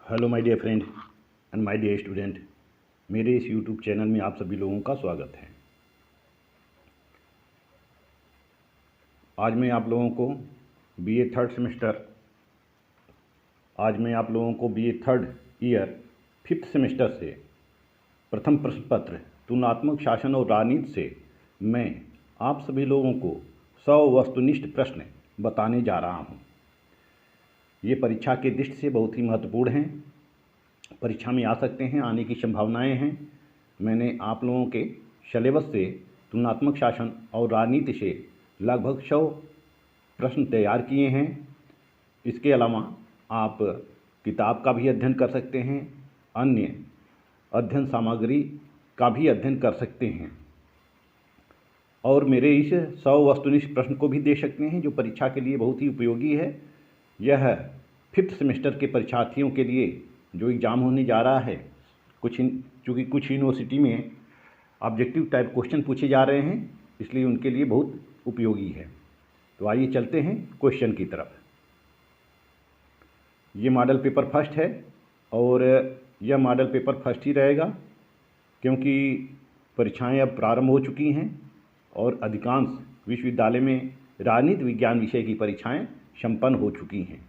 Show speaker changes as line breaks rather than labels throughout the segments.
Hello my dear friend and my dear student, मेरे इस YouTube channel में आप सभी लोगों का स्वागत है। आज मैं आप लोगों को BA third year fifth semester से प्रथम प्रश्न पत्र तुलनात्मक शासन और राजनीति से मैं आप सभी लोगों को 100 वस्तुनिष्ठ प्रश्न बताने जा रहा हूँ। ये परीक्षा के दृष्टि से बहुत ही महत्वपूर्ण हैं, परीक्षा में आ सकते हैं, आने की संभावनाएं हैं। मैंने आप लोगों के सिलेबस से तुलनात्मक शासन और राजनीति से लगभग 100 प्रश्न तैयार किए हैं। इसके अलावा आप किताब का भी अध्ययन कर सकते हैं, अन्य अध्ययन सामग्री का भी अध्ययन कर सकते हैं और मेरे इस 100 वस्तुनिष्ठ प्रश्न को भी देख सकते हैं, जो परीक्षा के लिए बहुत ही उपयोगी है। यह फिफ्थ सेमेस्टर के परीक्षार्थियों के लिए जो एग्ज़ाम होने जा रहा है, चूँकि कुछ यूनिवर्सिटी में ऑब्जेक्टिव टाइप क्वेश्चन पूछे जा रहे हैं, इसलिए उनके लिए बहुत उपयोगी है। तो आइए चलते हैं क्वेश्चन की तरफ। ये मॉडल पेपर फर्स्ट है और यह मॉडल पेपर फर्स्ट ही रहेगा, क्योंकि परीक्षाएं अब प्रारंभ हो चुकी हैं और अधिकांश विश्वविद्यालय में राजनीति विज्ञान विषय की परीक्षाएं संपन्न हो चुकी हैं।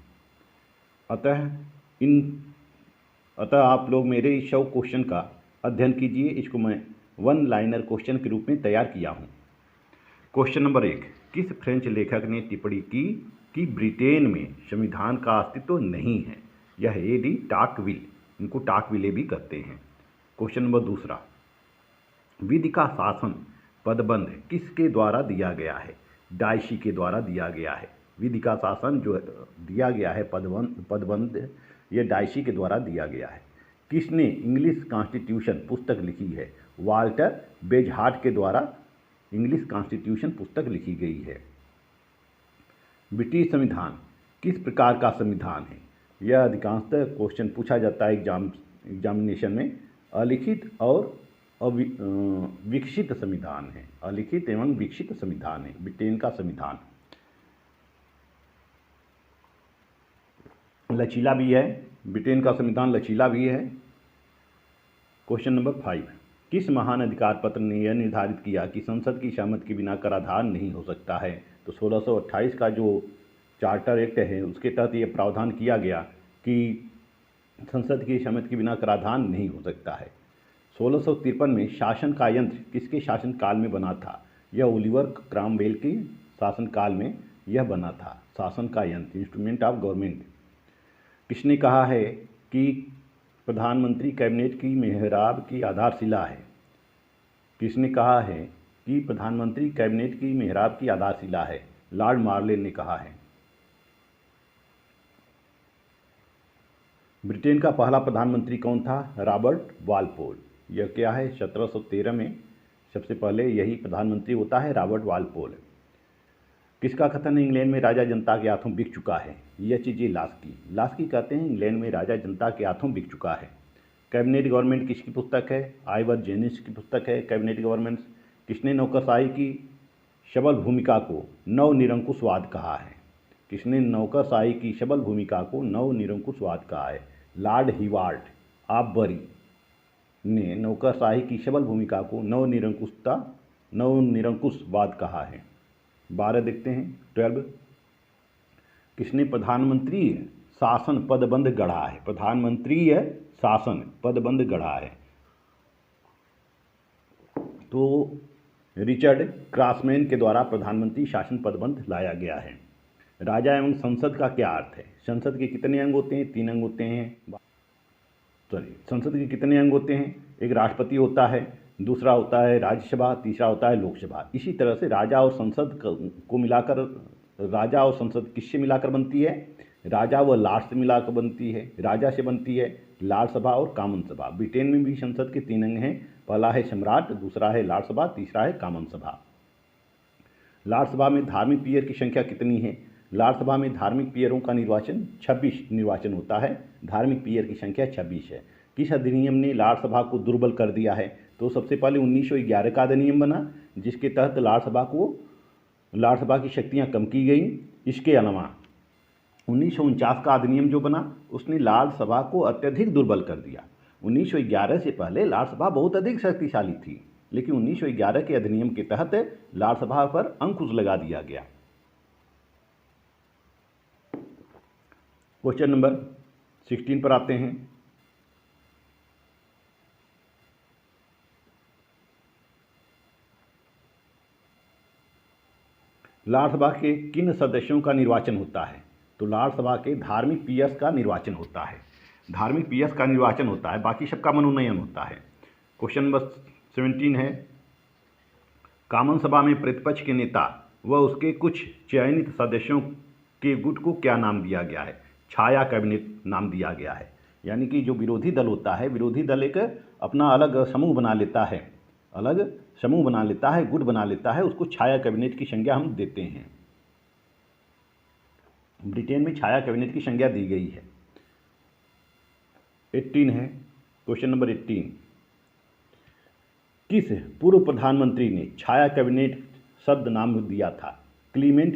अतः आप लोग मेरे इस 100 क्वेश्चन का अध्ययन कीजिए। इसको मैं वन लाइनर क्वेश्चन के रूप में तैयार किया हूँ। क्वेश्चन नंबर 1, किस फ्रेंच लेखक ने टिप्पणी की कि ब्रिटेन में संविधान का अस्तित्व नहीं है? यह एडी टॉकविल, इनको टॉकविले भी कहते हैं। क्वेश्चन नंबर 2, विधि का शासन पदबंध किसके द्वारा दिया गया है? डायसी के द्वारा दिया गया है। विधि का शासन जो दिया गया है पदबंध, यह डायसी के द्वारा दिया गया है। किसने इंग्लिश कॉन्स्टिट्यूशन पुस्तक लिखी है? वाल्टर बेजहार्ट के द्वारा इंग्लिश कॉन्स्टिट्यूशन पुस्तक लिखी गई है। ब्रिटिश संविधान किस प्रकार का संविधान है? यह अधिकांशतः क्वेश्चन पूछा जाता है एग्जामिनेशन में। अलिखित और विकसित संविधान है। अलिखित एवं विकसित संविधान है ब्रिटेन का संविधान। लचीला भी है, ब्रिटेन का संविधान लचीला भी है। क्वेश्चन नंबर 5, किस महान अधिकार पत्र ने यह निर्धारित किया कि संसद की सहमति के बिना कराधान नहीं हो सकता है? तो 1628 का जो चार्टर एक्ट है, उसके तहत यह प्रावधान किया गया कि संसद की सहमति के बिना कराधान नहीं हो सकता है। 1653 में शासन का यंत्र किसके शासनकाल में बना था? यह ओलिवर क्रॉमवेल के शासनकाल में यह बना था। शासन का यंत्र, इंस्ट्रूमेंट ऑफ गवर्नमेंट। किसने कहा है कि प्रधानमंत्री कैबिनेट की मेहराब की आधारशिला है? किसने कहा है कि प्रधानमंत्री कैबिनेट की मेहराब की आधारशिला है? लॉर्ड मार्लेन ने कहा है। ब्रिटेन का पहला प्रधानमंत्री कौन था? Robert Walpole. यह क्या है? 1713 में सबसे पहले यही प्रधानमंत्री होता है, रॉबर्ट वालपोल। किसका कथन है इंग्लैंड में राजा जनता के हाथों बिक चुका है? एच.जे. लास्की कहते हैं इंग्लैंड में राजा जनता के हाथों बिक चुका है। कैबिनेट गवर्नमेंट किसकी पुस्तक है? आइवर जेनिस की पुस्तक है कैबिनेट गवर्नमेंट। किसने नौकरशाही की सबल भूमिका को नवनिरंकुशवाद कहा है? किसने नौकरशाही की सबल भूमिका को नवनिरंकुशवाद कहा है? लॉर्ड हिवार्ड ऑफ बरी ने नौकरशाही की सबल भूमिका को नवनिरंकुशवाद कहा है। 12 देखते हैं, 12, किसने प्रधानमंत्री शासन पदबंध गढ़ा है? प्रधानमंत्री शासन पदबंध गढ़ा है तो रिचर्ड क्रॉसमैन के द्वारा प्रधानमंत्री शासन पदबंध लाया गया है। राजा एवं संसद का क्या अर्थ है? संसद के कितने अंग होते हैं? 3 अंग होते हैं। संसद के कितने अंग होते हैं? एक राष्ट्रपति होता है, दूसरा होता है राज्यसभा, तीसरा होता है लोकसभा। इसी तरह से राजा और संसद को मिलाकर, राजा और संसद किससे मिलाकर बनती है? राजा व लॉर्ड से मिलाकर बनती है। राजा से बनती है लॉर्ड सभा और कॉमन सभा। ब्रिटेन में भी संसद के 3 अंग हैं। पहला है सम्राट, दूसरा है लॉर्ड सभा, तीसरा है कॉमन सभा। लॉर्ड सभा में धार्मिक पीयर की संख्या कितनी है? लॉर्ड सभा में धार्मिक पीयरों का निर्वाचन 26 निर्वाचन होता है। धार्मिक पीयर की संख्या 26 है। किस अधिनियम ने लॉर्ड सभा को दुर्बल कर दिया है? तो सबसे पहले 1911 का अधिनियम बना, जिसके तहत लॉर्ड सभा की शक्तियां कम की गई। इसके अलावा 1949 का अधिनियम जो बना उसने लाल सभा को अत्यधिक दुर्बल कर दिया। 1911 से पहले लाल सभा बहुत अधिक शक्तिशाली थी, लेकिन 1911 के अधिनियम के तहत लाल सभा पर अंकुश लगा दिया गया। क्वेश्चन नंबर 16 पर आते हैं। लाल सभा के किन सदस्यों का निर्वाचन होता है? तो लाल सभा के धार्मिक पीएस का निर्वाचन होता है। धार्मिक पीएस का निर्वाचन होता है, बाकी सबका मनोनयन होता है। क्वेश्चन नंबर 17 है, कामन सभा में प्रतिपक्ष के नेता व उसके कुछ चयनित सदस्यों के गुट को क्या नाम दिया गया है? छाया कैबिनेट नाम दिया गया है। यानी कि जो विरोधी दल होता है, विरोधी दल एक अपना अलग समूह बना लेता है, गुट बना लेता है, उसको छाया कैबिनेट की संज्ञा हम देते हैं। ब्रिटेन में छाया कैबिनेट की संज्ञा दी गई है। 18 है, क्वेश्चन नंबर 18, किस पूर्व प्रधानमंत्री ने छाया कैबिनेट शब्द नाम दिया था? क्लीमेंट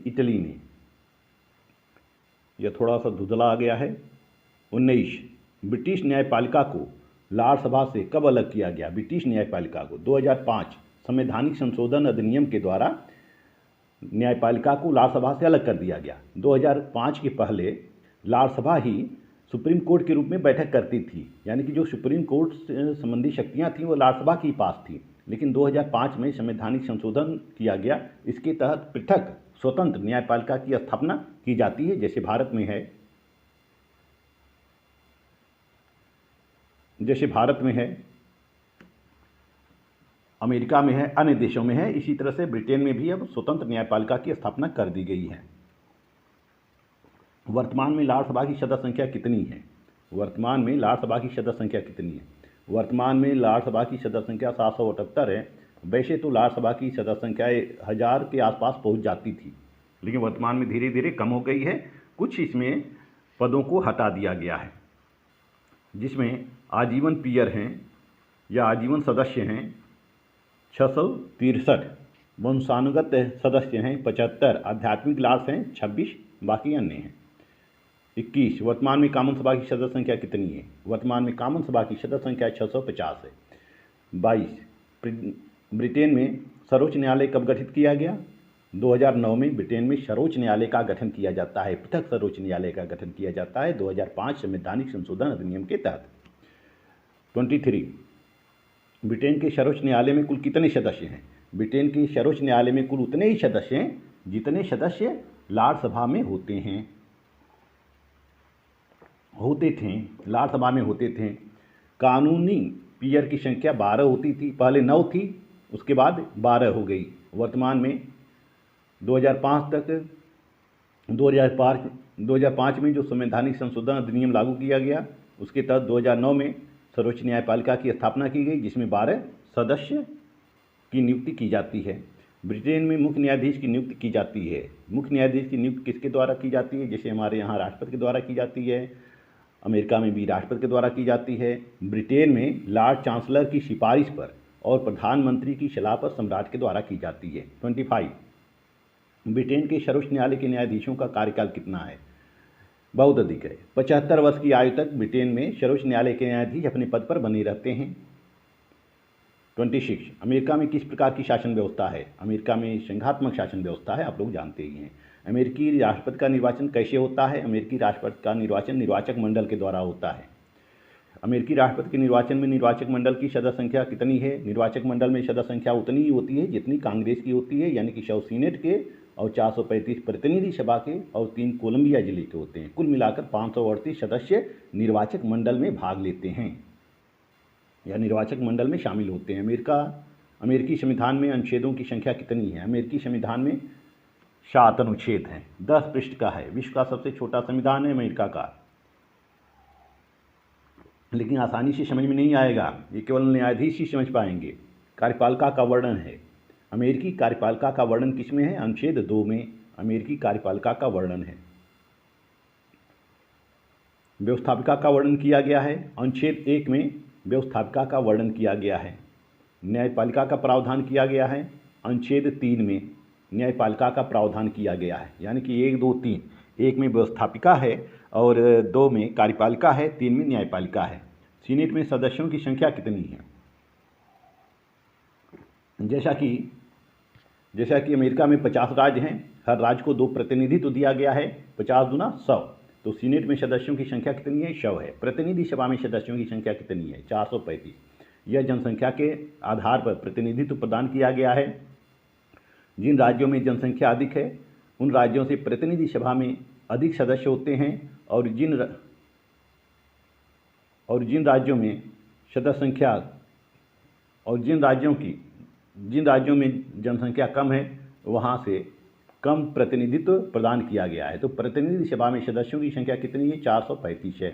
इटली ने। यह थोड़ा सा धुंधला आ गया है। 19, ब्रिटिश न्यायपालिका को लाल सभा से कब अलग किया गया? ब्रिटिश न्यायपालिका को 2005 संवैधानिक संशोधन अधिनियम के द्वारा न्यायपालिका को लाल सभा से अलग कर दिया गया। 2005 के पहले लाल सभा ही सुप्रीम कोर्ट के रूप में बैठक करती थी, यानी कि जो सुप्रीम कोर्ट से संबंधी शक्तियां थीं वो लाल सभा के पास थी। लेकिन 2005 में संवैधानिक संशोधन किया गया। इसके तहत पृथक स्वतंत्र न्यायपालिका की स्थापना की जाती है, जैसे भारत में है, अमेरिका में है, अन्य देशों में है। इसी तरह से ब्रिटेन में भी अब स्वतंत्र न्यायपालिका की स्थापना कर दी गई है। वर्तमान में लाल सभा की सदस्य संख्या कितनी है? वर्तमान में लाल सभा की सदस्य संख्या 778 है। वैसे तो लाल सभा की सदस्य संख्या 1000 के आसपास पहुंच जाती थी, लेकिन वर्तमान में धीरे धीरे कम हो गई है। कुछ इसमें पदों को हटा दिया गया है, जिसमें आजीवन पीयर हैं या आजीवन सदस्य हैं 663, वंशानुगत सदस्य हैं 75, आध्यात्मिक लाभ हैं 26, बाकी अन्य हैं 21। वर्तमान में कॉमन सभा की सदस्य संख्या कितनी है? वर्तमान में कॉमन सभा की सदस्य संख्या 650 है। 22। ब्रिटेन में सर्वोच्च न्यायालय कब गठित किया गया? 2009 में ब्रिटेन में सर्वोच्च न्यायालय का गठन किया जाता है, पृथक सर्वोच्च न्यायालय का गठन किया जाता है 2005 संवैधानिक संशोधन अधिनियम के तहत। 23। ब्रिटेन के सर्वोच्च न्यायालय में कुल कितने सदस्य हैं? ब्रिटेन के सर्वोच्च न्यायालय में कुल उतने ही सदस्य हैं जितने सदस्य लाल सभा में होते थे। कानूनी पीयर की संख्या 12 होती थी, पहले 9 थी, उसके बाद 12 हो गई। वर्तमान में 2005 में जो संवैधानिक संशोधन अधिनियम लागू किया गया, उसके तहत 2009 में सर्वोच्च न्यायपालिका की स्थापना की गई, जिसमें 12 सदस्य की नियुक्ति की जाती है। ब्रिटेन में मुख्य न्यायाधीश की नियुक्ति की जाती है। मुख्य न्यायाधीश की नियुक्ति किसके द्वारा की जाती है? जैसे हमारे यहाँ राष्ट्रपति के द्वारा की जाती है, अमेरिका में भी राष्ट्रपति के द्वारा की जाती है। ब्रिटेन में लॉर्ड चांसलर की सिफारिश पर और प्रधानमंत्री की सलाह पर सम्राट के द्वारा की जाती है। 25। ब्रिटेन के सर्वोच्च न्यायालय के न्यायाधीशों का कार्यकाल कितना है? बहुत अधिक है। 75 वर्ष की आयु तक ब्रिटेन में सर्वोच्च न्यायालय के न्यायाधीश अपने पद पर बने रहते हैं। 26। अमेरिका में किस प्रकार की शासन व्यवस्था है? अमेरिका में संघात्मक शासन व्यवस्था है, आप लोग जानते ही हैं। अमेरिकी राष्ट्रपति का निर्वाचन कैसे होता है? अमेरिकी राष्ट्रपति का निर्वाचन निर्वाचक मंडल के द्वारा होता है। अमेरिकी राष्ट्रपति के निर्वाचन में निर्वाचक मंडल की सदस्य संख्या कितनी है? निर्वाचक मंडल में सदस्य संख्या उतनी ही होती है जितनी कांग्रेस की होती है, यानी कि 100 सीनेट के और 435 प्रतिनिधि सभा के और 3 कोलंबिया जिले के होते हैं। कुल मिलाकर 538 सदस्य निर्वाचक मंडल में भाग लेते हैं या निर्वाचक मंडल में शामिल होते हैं। अमेरिकी संविधान में अनुच्छेदों की संख्या कितनी है? अमेरिकी संविधान में 7 अनुच्छेद हैं, 10 पृष्ठ का है। विश्व का सबसे छोटा संविधान है अमेरिका का, लेकिन आसानी से समझ में नहीं आएगा, ये केवल न्यायाधीश ही समझ पाएंगे। कार्यपालिका का वर्णन है। अमेरिकी कार्यपालिका का वर्णन किसमें है? अनुच्छेद 2 में अमेरिकी कार्यपालिका का वर्णन है। व्यवस्थापिका का वर्णन किया गया है। अनुच्छेद 1 में व्यवस्थापिका का वर्णन किया गया है। न्यायपालिका का प्रावधान किया गया है अनुच्छेद 3 में। न्यायपालिका का प्रावधान किया गया है। यानी कि 1, 2, 3, 1 में व्यवस्थापिका है और 2 में कार्यपालिका है, 3 में न्यायपालिका है। सीनेट में सदस्यों की संख्या कितनी है? जैसा कि अमेरिका में 50 राज्य हैं, हर राज्य को 2 प्रतिनिधित्व दिया गया है, 50 दूना 100। तो सीनेट में सदस्यों की संख्या कितनी है? 100 है। प्रतिनिधि सभा में सदस्यों की संख्या कितनी है? 435। यह जनसंख्या के आधार पर प्रतिनिधित्व प्रदान किया गया है। जिन राज्यों में जनसंख्या अधिक है उन राज्यों से प्रतिनिधि सभा में अधिक सदस्य होते हैं, और जिन राज्यों में सदस्य संख्या और जिन राज्यों में जनसंख्या कम है वहाँ से कम प्रतिनिधित्व प्रदान किया गया है। तो प्रतिनिधि सभा में सदस्यों की संख्या कितनी है? 435 है।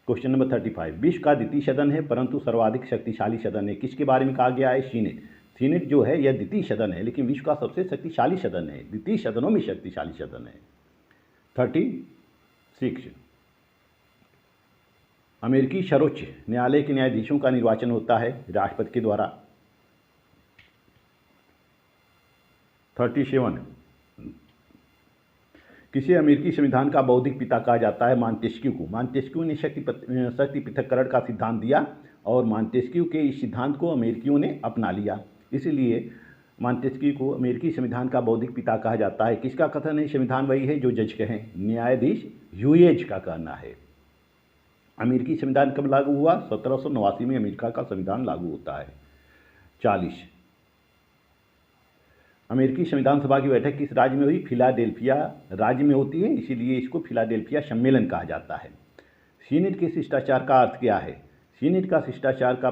क्वेश्चन नंबर 35, विश्व का द्वितीय सदन है परंतु सर्वाधिक शक्तिशाली सदन है, किसके बारे में कहा गया है? सीनेट। सीनेट जो है यह द्वितीय सदन है, लेकिन विश्व का सबसे शक्तिशाली सदन है, द्वितीय सदनों में शक्तिशाली सदन है। 36, अमेरिकी सर्वोच्च न्यायालय के न्यायाधीशों का निर्वाचन होता है राष्ट्रपति के द्वारा। 37, किसी अमेरिकी संविधान का बौद्धिक पिता कहा जाता है? मॉन्टेस्क्यू को। मॉन्टेस्क्यू ने शक्ति पृथक्करण का सिद्धांत दिया और मॉन्टेस्क्यू के इस सिद्धांत को अमेरिकियों ने अपना लिया, इसलिए मॉन्टेस्क्यू को अमेरिकी संविधान का बौद्धिक पिता कहा जाता है। किसका कथन है? संविधान वही है जो जज कहें, न्यायाधीश ह्यूएज का कहना है। अमेरिकी संविधान कब लागू हुआ? 1789 में अमेरिका का संविधान लागू होता है। 40, अमेरिकी संविधान सभा की बैठक किस राज्य में हुई? फिलाडेल्फिया राज्य में होती है, इसीलिए इसको फिलाडेल्फिया सम्मेलन कहा जाता है। सीनेट के शिष्टाचार का अर्थ क्या है? सीनेट का शिष्टाचार का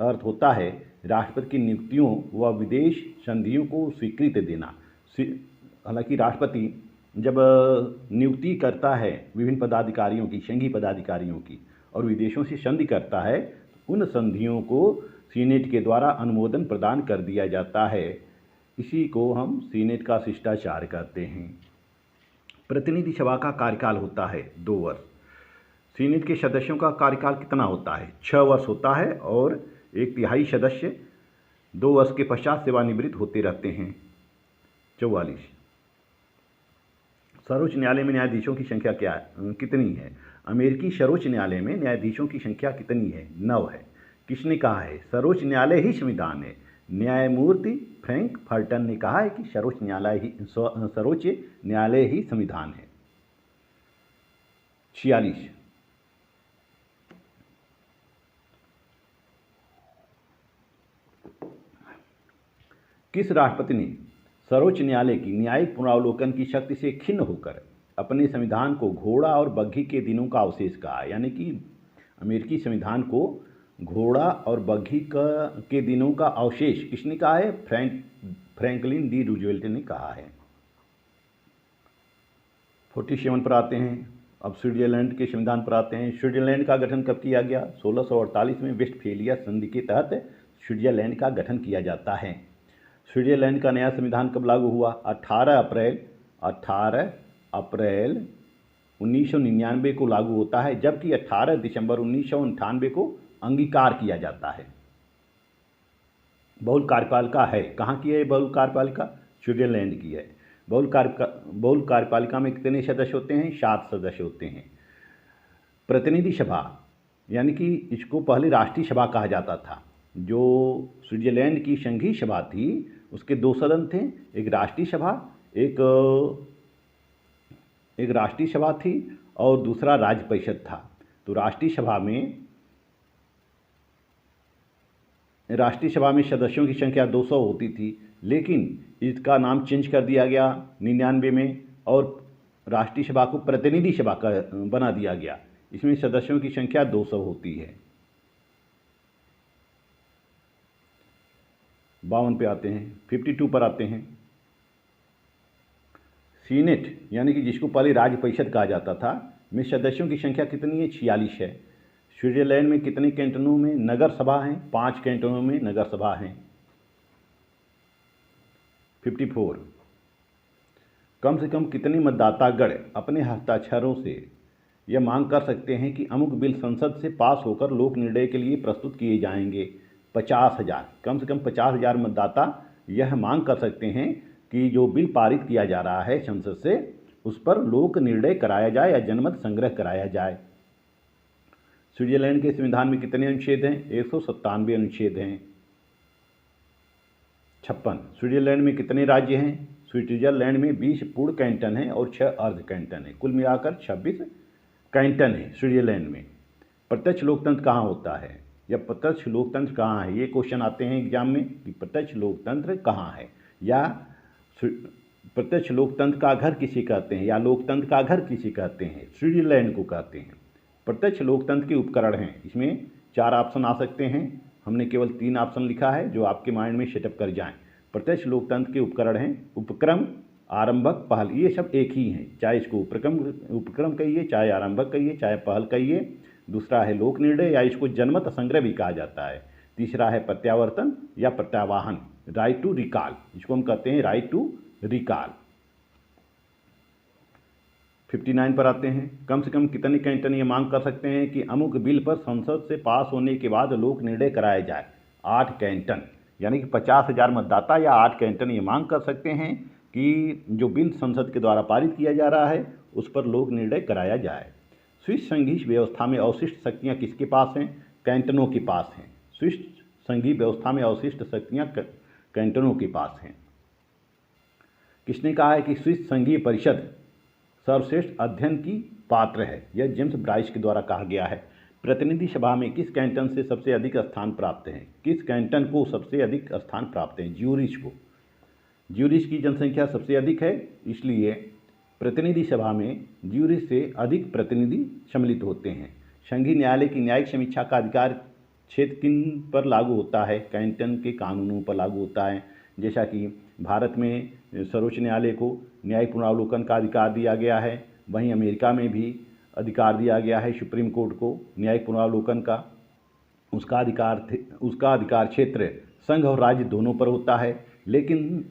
अर्थ होता है राष्ट्रपति की नियुक्तियों व विदेश संधियों को स्वीकृति देना। हालांकि राष्ट्रपति जब नियुक्ति करता है विभिन्न पदाधिकारियों की, संघीय पदाधिकारियों की, और विदेशों से संधि करता है, उन संधियों को सीनेट के द्वारा अनुमोदन प्रदान कर दिया जाता है। इसी को हम सीनेट का शिष्टाचार कहते हैं। प्रतिनिधि सभा का कार्यकाल होता है 2 वर्ष। सीनेट के सदस्यों का कार्यकाल कितना होता है? 6 वर्ष होता है और 1/3 सदस्य 2 वर्ष के पश्चात सेवानिवृत्त होते रहते हैं। 44, सर्वोच्च न्यायालय में न्यायाधीशों की संख्या कितनी है? अमेरिकी सर्वोच्च न्यायालय में न्यायाधीशों की संख्या कितनी है? 9 है। किसने कहा है? सर्वोच्च न्यायालय ही संविधान है। न्यायमूर्ति फ्रैंकफर्टन ने कहा है कि सर्वोच्च न्यायालय ही संविधान है। 46, किस राष्ट्रपति ने सर्वोच्च न्यायालय की न्यायिक पुनरावलोकन की शक्ति से खिन्न होकर अपने संविधान को घोड़ा और बग्घी के दिनों का अवशेष कहा? यानी कि अमेरिकी संविधान को घोड़ा और बग्घी के दिनों का अवशेष किसने कहा है? फ्रैंकलिन डी रूजवेल्ट ने कहा है। 47 पर आते हैं। अब स्विट्जरलैंड के संविधान पर आते हैं। स्विट्जरलैंड का गठन कब किया गया? 1648 में वेस्टफेलिया संधि के तहत स्विट्जरलैंड का गठन किया जाता है। स्विट्जरलैंड का नया संविधान कब लागू हुआ? 18 अप्रैल 1999 को लागू होता है, जबकि 18 दिसंबर 1998 को अंगीकार किया जाता है। बहुल कार्यपालिका है, कहाँ की है बहुल कार्यपालिका? स्विट्जरलैंड की है। बहुल कार्यपालिका में कितने सदस्य होते हैं? 7 सदस्य होते हैं। प्रतिनिधि सभा, यानी कि इसको पहले राष्ट्रीय सभा कहा जाता था। जो स्विट्जरलैंड की संघीय सभा थी उसके 2 सदन थे, एक राष्ट्रीय सभा थी और दूसरा राज्य परिषद था। तो राष्ट्रीय सभा में सदस्यों की संख्या 200 होती थी, लेकिन इसका नाम चेंज कर दिया गया 99 में और राष्ट्रीय सभा को प्रतिनिधि सभा का बना दिया गया। इसमें सदस्यों की संख्या 200 होती है। 52 पे आते हैं। 52 पर आते हैं। सीनेट, यानी कि जिसको पहले राज्य परिषद कहा जाता था, में सदस्यों की संख्या कितनी है? 46 है। स्विट्जरलैंड में कितने कैंटनों में नगर सभा हैं? 5 कैंटनों में नगर सभा हैं। 54, कम से कम कितने मतदातागण अपने हस्ताक्षरों से यह मांग कर सकते हैं कि अमुक बिल संसद से पास होकर लोक निर्णय के लिए प्रस्तुत किए जाएंगे? 50,000। कम से कम 50,000 मतदाता यह मांग कर सकते हैं कि जो बिल पारित किया जा रहा है संसद से उस पर लोक निर्णय कराया जाए या जनमत संग्रह कराया जाए। स्विट्जरलैंड के संविधान में कितने अनुच्छेद हैं? 197 अनुच्छेद हैं। 56। स्विट्जरलैंड में कितने राज्य हैं? स्विट्जरलैंड में 20 पूर्ण कैंटन हैं और 6 अर्ध कैंटन हैं। कुल मिलाकर 26 कैंटन है स्विट्जरलैंड में। प्रत्यक्ष लोकतंत्र कहाँ होता है या प्रत्यक्ष लोकतंत्र कहाँ है, ये क्वेश्चन आते हैं एग्जाम में कि प्रत्यक्ष लोकतंत्र कहाँ है या प्रत्यक्ष लोकतंत्र का घर किसे कहते हैं या लोकतंत्र का घर किसे कहते हैं? स्विट्जरलैंड को कहते हैं। प्रत्यक्ष लोकतंत्र के उपकरण हैं, इसमें 4 ऑप्शन आ सकते हैं, हमने केवल 3 ऑप्शन लिखा है जो आपके माइंड में सेटअप कर जाएं। प्रत्यक्ष लोकतंत्र के उपकरण हैं उपक्रम, आरंभक, पहल, ये सब एक ही हैं, चाहे इसको उपक्रम कहिए, चाहे आरंभक कहिए, चाहे पहल कहिए। दूसरा है लोक निर्णय या इसको जनमत संग्रह भी कहा जाता है। तीसरा है प्रत्यावर्तन या प्रत्यावाहन, राइट टू रिकॉल, इसको हम कहते हैं राइट टू रिकॉल। 59 पर आते हैं। कम से कम कितने कैंटन ये मांग कर सकते हैं कि अमुक बिल पर संसद से पास होने के बाद लोक निर्णय कराया जाए? 8 कैंटन, यानी कि 50,000 मतदाता या 8 कैंटन ये मांग कर सकते हैं कि जो बिल संसद के द्वारा पारित किया जा रहा है उस पर लोक निर्णय कराया जाए। स्विस संघीय व्यवस्था में अवशिष्ट शक्तियाँ किसके पास हैं? कैंटनों के पास हैं। स्विस संघीय व्यवस्था में अवशिष्ट शक्तियाँ कैंटनों के पास हैं। किसने कहा है कि स्विस संघीय परिषद सर्वश्रेष्ठ अध्ययन की पात्र है? यह जेम्स ब्राइस के द्वारा कहा गया है। प्रतिनिधि सभा में किस कैंटन से सबसे अधिक स्थान प्राप्त हैं? किस कैंटन को सबसे अधिक स्थान प्राप्त हैं? ज्यूरिच को। ज्यूरिच की जनसंख्या सबसे अधिक है, इसलिए प्रतिनिधि सभा में ज्यूरिच से अधिक प्रतिनिधि सम्मिलित होते हैं। संघीय न्यायालय की न्यायिक समीक्षा का अधिकार क्षेत्र किन पर लागू होता है? कैंटन के कानूनों पर लागू होता है। जैसा कि भारत में सर्वोच्च न्यायालय को न्यायिक पुनरावलोकन का अधिकार दिया गया है, वहीं अमेरिका में भी अधिकार दिया गया है सुप्रीम कोर्ट को न्यायिक पुनरावलोकन का। उसका अधिकार क्षेत्र संघ और राज्य दोनों पर होता है, लेकिन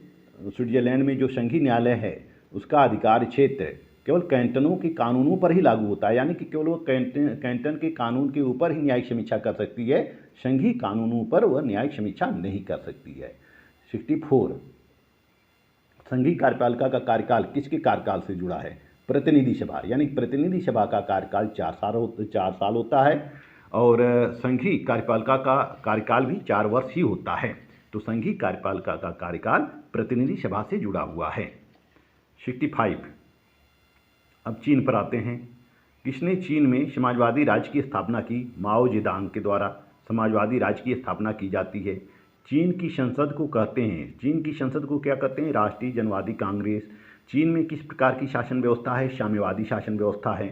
स्विट्जरलैंड में जो संघीय न्यायालय है उसका अधिकार क्षेत्र केवल कैंटनों के कानूनों पर ही लागू होता है, यानी कि केवल वो कैंटन के कानून के ऊपर ही न्यायिक समीक्षा कर सकती है, संघीय कानूनों पर वह न्यायिक समीक्षा नहीं कर सकती है। 64। संघीय कार्यपालिका का कार्यकाल किसके कार्यकाल से जुड़ा है? प्रतिनिधि सभा, यानी प्रतिनिधि सभा का कार्यकाल 4 साल होता है और संघीय कार्यपालिका का कार्यकाल भी 4 वर्ष ही होता है। तो संघीय कार्यपालिका का कार्यकाल प्रतिनिधि सभा से जुड़ा हुआ है। 65। अब चीन पर आते हैं। किसने चीन में समाजवादी राज्य की स्थापना की? माओ जेडांग के द्वारा समाजवादी राज्य की स्थापना की जाती है। चीन की संसद को कहते हैं, चीन की संसद को क्या कहते हैं? राष्ट्रीय जनवादी कांग्रेस। चीन में किस प्रकार की शासन व्यवस्था है? साम्यवादी शासन व्यवस्था है।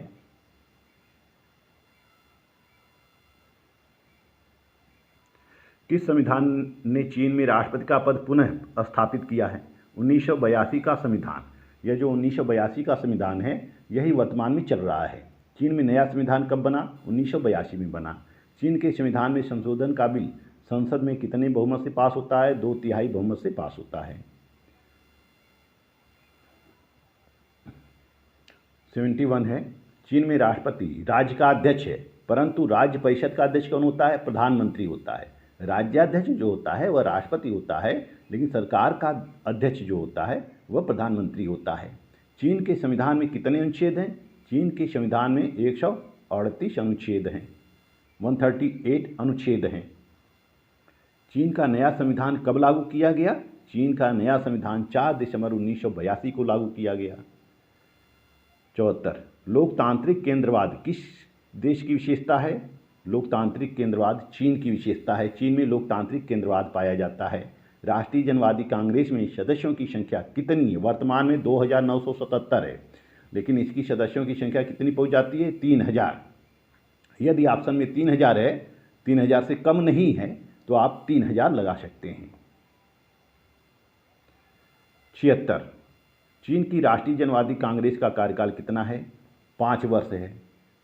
किस संविधान ने चीन में राष्ट्रपति का पद पुनः स्थापित किया है? 1982 का संविधान। यह जो 1982 का संविधान है यही वर्तमान में चल रहा है। चीन में नया संविधान कब बना? 1982 में बना। चीन के संविधान में संशोधन का बिल संसद में कितने बहुमत से पास होता है? 2/3 बहुमत से पास होता है। 71 है। चीन में राष्ट्रपति राज्य का अध्यक्ष है, परंतु राज्य परिषद का अध्यक्ष कौन होता है? प्रधानमंत्री होता है। राज्याध्यक्ष जो होता है वह राष्ट्रपति होता है, लेकिन सरकार का अध्यक्ष जो होता है वह प्रधानमंत्री होता है। चीन के संविधान में कितने अनुच्छेद हैं? चीन के संविधान में 138 अनुच्छेद हैं, 138 अनुच्छेद हैं। चीन का नया संविधान कब लागू किया गया? चीन का नया संविधान 4 दिसंबर 1982 को लागू किया गया। 74। लोकतांत्रिक केंद्रवाद किस देश की विशेषता है? लोकतांत्रिक केंद्रवाद चीन की विशेषता है। चीन में लोकतांत्रिक केंद्रवाद पाया जाता है। राष्ट्रीय जनवादी कांग्रेस में सदस्यों की संख्या कितनी है? वर्तमान में 2977 है, लेकिन इसकी सदस्यों की संख्या कितनी पहुंच जाती है? 3000। यदि ऑप्शन में 3000 है, 3000 से कम नहीं है तो आप 3000 लगा सकते हैं। 76। चीन की राष्ट्रीय जनवादी कांग्रेस का कार्यकाल कितना है? 5 वर्ष है।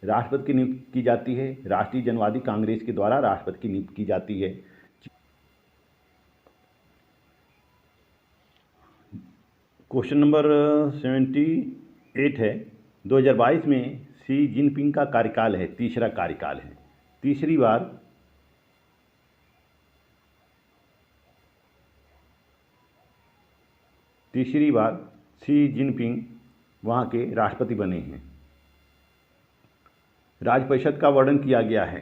राष्ट्रपति की नियुक्ति की जाती है, राष्ट्रीय जनवादी कांग्रेस के द्वारा राष्ट्रपति की नियुक्ति की जाती है। क्वेश्चन नंबर 78 है। 2022 में शी जिनपिंग का कार्यकाल है, तीसरा कार्यकाल है। तीसरी बार तीसरी बार शी जिनपिंग वहाँ के राष्ट्रपति बने हैं। राज्य परिषद का वर्णन किया गया है।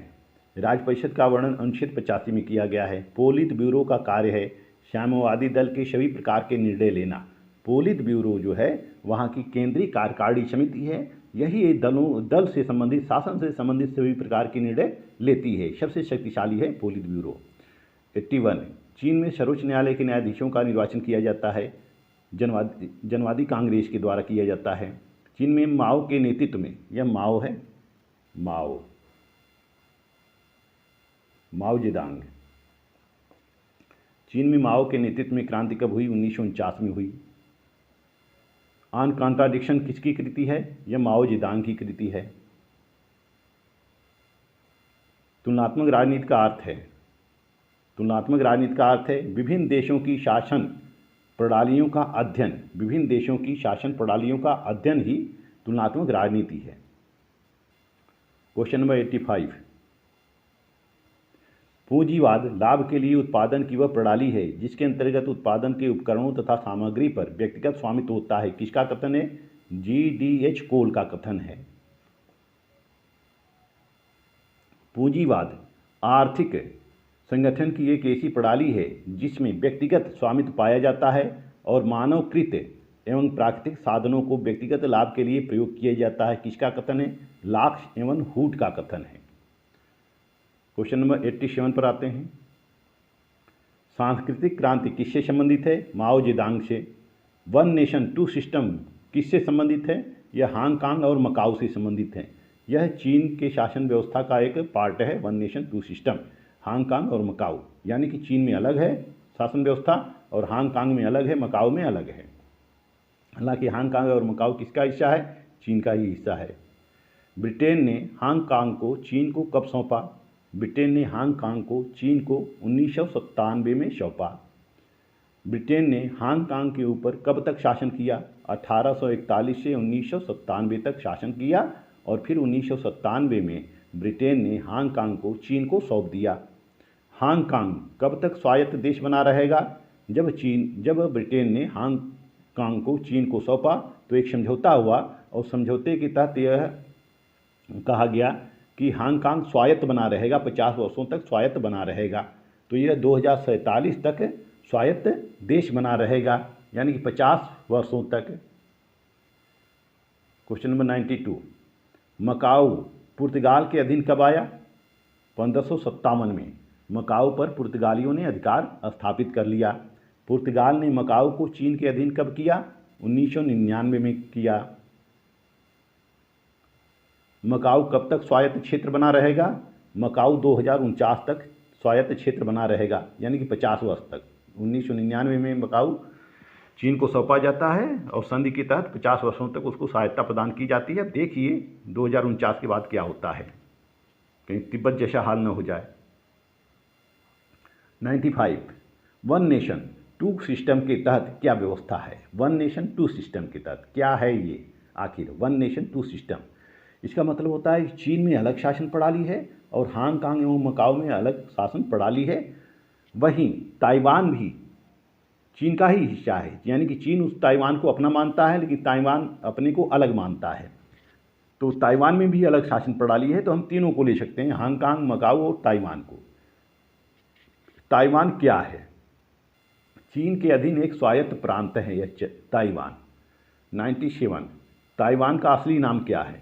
राज्य परिषद का वर्णन अनुच्छेद 85 में किया गया है। पोलित ब्यूरो का कार्य है साम्यवादी दल के सभी प्रकार के निर्णय लेना। पोलित ब्यूरो जो है वहाँ की केंद्रीय कार्यकारिणी समिति है। यही दल से संबंधित, शासन से संबंधित सभी प्रकार के निर्णय लेती है। सबसे शक्तिशाली है पोलित ब्यूरो। 81 चीन में सर्वोच्च न्यायालय के न्यायाधीशों का निर्वाचन किया जाता है। जनवादी कांग्रेस के द्वारा किया जाता है। चीन में माओ के नेतृत्व में, यह माओ है, माओ जेदांग। चीन में माओ के नेतृत्व में क्रांति कब हुई? 1949 में हुई। ऑन कॉन्ट्राडिक्शन किसकी कृति है? यह माओ जेदांग की कृति है। तुलनात्मक राजनीति का अर्थ है, तुलनात्मक राजनीति का अर्थ है विभिन्न देशों की शासन प्रणालियों का अध्ययन। विभिन्न देशों की शासन प्रणालियों का अध्ययन ही तुलनात्मक राजनीति है। क्वेश्चन नंबर 85 पूंजीवाद लाभ के लिए उत्पादन की वह प्रणाली है जिसके अंतर्गत उत्पादन के उपकरणों तथा सामग्री पर व्यक्तिगत स्वामित्व होता है। किसका कथन है? GDH कोल का कथन है। पूंजीवाद आर्थिक संगठन की एक ऐसी प्रणाली है जिसमें व्यक्तिगत स्वामित्व पाया जाता है और मानवकृत एवं प्राकृतिक साधनों को व्यक्तिगत लाभ के लिए प्रयोग किया जाता है। किसका कथन है? लाक्स एवं हुड का कथन है। क्वेश्चन नंबर 87 पर आते हैं। सांस्कृतिक क्रांति किससे संबंधित है? माओ जेदांग से। वन नेशन टू सिस्टम किससे संबंधित है? यह हांगकांग और मकाऊ से संबंधित है। यह चीन के शासन व्यवस्था का एक पार्ट है। One nation two system Hong Kong और मकाऊ, यानी कि चीन में अलग है शासन व्यवस्था और हांगकांग में अलग है, मकाऊ में अलग है। हालांकि हांगकांग और मकाऊ किसका हिस्सा है? चीन का ही हिस्सा है। ब्रिटेन ने हांगकांग को चीन को कब सौंपा? ब्रिटेन ने हांगकांग को चीन को 1997 में सौंपा। ब्रिटेन ने हांगकांग के ऊपर कब तक शासन किया? 1841 से 1997 तक शासन किया और फिर 1997 में ब्रिटेन ने हांगकांग को चीन को सौंप दिया। हांगकांग कब तक स्वायत्त देश बना रहेगा? जब ब्रिटेन ने हांगकांग को चीन को सौंपा तो एक समझौता हुआ और समझौते के तहत यह कहा गया कि हांगकांग स्वायत्त बना रहेगा, 50 वर्षों तक स्वायत्त बना रहेगा। तो यह 2047 तक स्वायत्त देश बना रहेगा, यानी कि 50 वर्षों तक। क्वेश्चन नंबर 92 मकाऊ पुर्तगाल के अधीन कब आया? 1557 में मकाऊ पर पुर्तगालियों ने अधिकार स्थापित कर लिया। पुर्तगाल ने मकाऊ को चीन के अधीन कब किया? 1999 में किया। मकाऊ कब तक स्वायत्त क्षेत्र बना रहेगा? मकाऊ 2049 तक स्वायत्त क्षेत्र बना रहेगा, यानी कि 50 वर्ष तक। 1999 में मकाऊ चीन को सौंपा जाता है और संधि के तहत 50 वर्षों तक उसको सहायता प्रदान की जाती है। देखिए 2049 के बाद क्या होता है, कहीं तिब्बत जैसा हाल न हो जाए। 95 वन नेशन टू सिस्टम के तहत क्या व्यवस्था है? वन नेशन टू सिस्टम के तहत क्या है ये आखिर? वन नेशन टू सिस्टम, इसका मतलब होता है चीन में अलग शासन प्रणाली है और हांगकांग एवं मकाऊ में अलग शासन प्रणाली है। वहीं ताइवान भी चीन का ही हिस्सा है, यानी कि चीन उस ताइवान को अपना मानता है लेकिन ताइवान अपने को अलग मानता है। तो ताइवान में भी अलग शासन प्रणाली है। तो हम तीनों को ले सकते हैं, हांगकांग, मकाऊ और ताइवान को। ताइवान क्या है? चीन के अधीन एक स्वायत्त प्रांत है यह ताइवान। 97 ताइवान का असली नाम क्या है?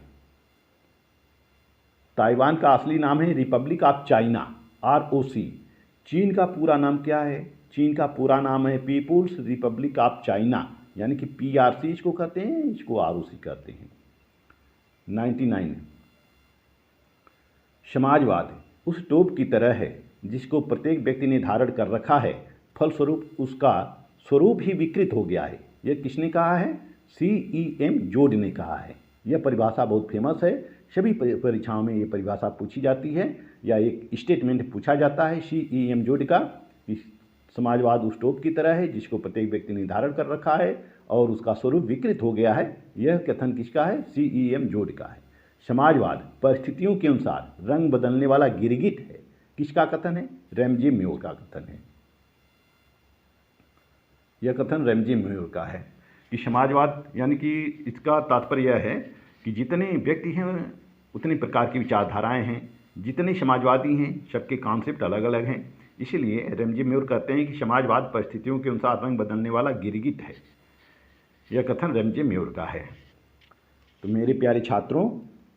ताइवान का असली नाम है रिपब्लिक ऑफ चाइना, ROC। चीन का पूरा नाम क्या है? चीन का पूरा नाम है पीपुल्स रिपब्लिक ऑफ चाइना, यानी कि PRC इसको कहते हैं, इसको ROC कहते हैं। 99 समाजवाद उस टोप की तरह है जिसको प्रत्येक व्यक्ति ने धारण कर रखा है, फलस्वरूप उसका स्वरूप ही विकृत हो गया है। यह किसने कहा है? CEM जोड ने कहा है। यह परिभाषा बहुत फेमस है, सभी परीक्षाओं में ये परिभाषा पूछी जाती है या एक स्टेटमेंट पूछा जाता है CEM जोड का। समाजवाद उस टोप की तरह है जिसको प्रत्येक व्यक्ति ने धारण कर रखा है और उसका स्वरूप विकृत हो गया है। यह कथन किसका है? CEM जोड का है। समाजवाद परिस्थितियों के अनुसार रंग बदलने वाला गिरगिट है। किसका कथन है? रैमजे म्योर का कथन है। यह कथन रैमजी म्यूर का है कि समाजवाद यानी कि इसका तात्पर्य यह है कि जितने व्यक्ति हैं उतने प्रकार की विचारधाराएं हैं, जितने समाजवादी हैं सबके कॉन्सेप्ट अलग अलग हैं। इसीलिए रैमजी म्यूर कहते हैं कि समाजवाद परिस्थितियों के अनुसार रंग बदलने वाला गिरगिट है। यह कथन रैमजी म्यूर का है। तो मेरे प्यारे छात्रों,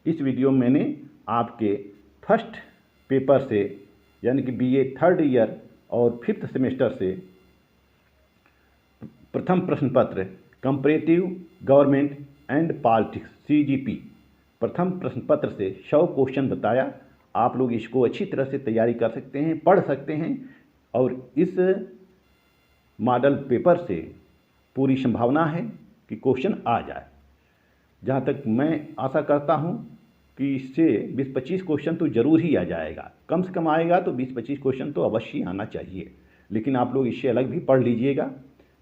इस वीडियो में मैंने आपके फर्स्ट पेपर से यानी कि बीए थर्ड ईयर और फिफ्थ सेमेस्टर से प्रथम प्रश्न पत्र comparative government and politics CGP प्रथम प्रश्न पत्र से 100 क्वेश्चन बताया। आप लोग इसको अच्छी तरह से तैयारी कर सकते हैं, पढ़ सकते हैं और इस मॉडल पेपर से पूरी संभावना है कि क्वेश्चन आ जाए। जहाँ तक मैं आशा करता हूँ कि इससे 20-25 क्वेश्चन तो ज़रूर ही आ जाएगा, कम से कम आएगा तो 20-25 क्वेश्चन तो अवश्य आना चाहिए। लेकिन आप लोग इससे अलग भी पढ़ लीजिएगा,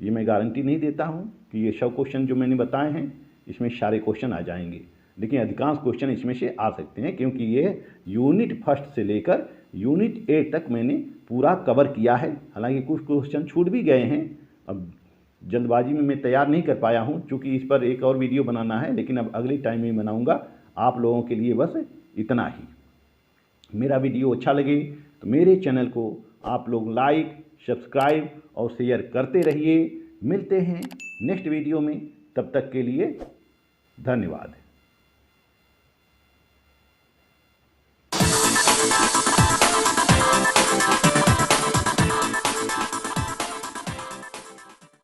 ये मैं गारंटी नहीं देता हूँ कि ये 100 क्वेश्चन जो मैंने बताए हैं इसमें सारे क्वेश्चन आ जाएंगे, लेकिन अधिकांश क्वेश्चन इसमें से आ सकते हैं, क्योंकि ये यूनिट फर्स्ट से लेकर यूनिट 8 तक मैंने पूरा कवर किया है। हालांकि कुछ क्वेश्चन छूट भी गए हैं, अब जल्दबाजी में मैं तैयार नहीं कर पाया हूं, क्योंकि इस पर एक और वीडियो बनाना है, लेकिन अब अगले टाइम में बनाऊंगा। आप लोगों के लिए बस इतना ही। मेरा वीडियो अच्छा लगे तो मेरे चैनल को आप लोग लाइक, सब्सक्राइब और शेयर करते रहिए। मिलते हैं नेक्स्ट वीडियो में, तब तक के लिए धन्यवाद।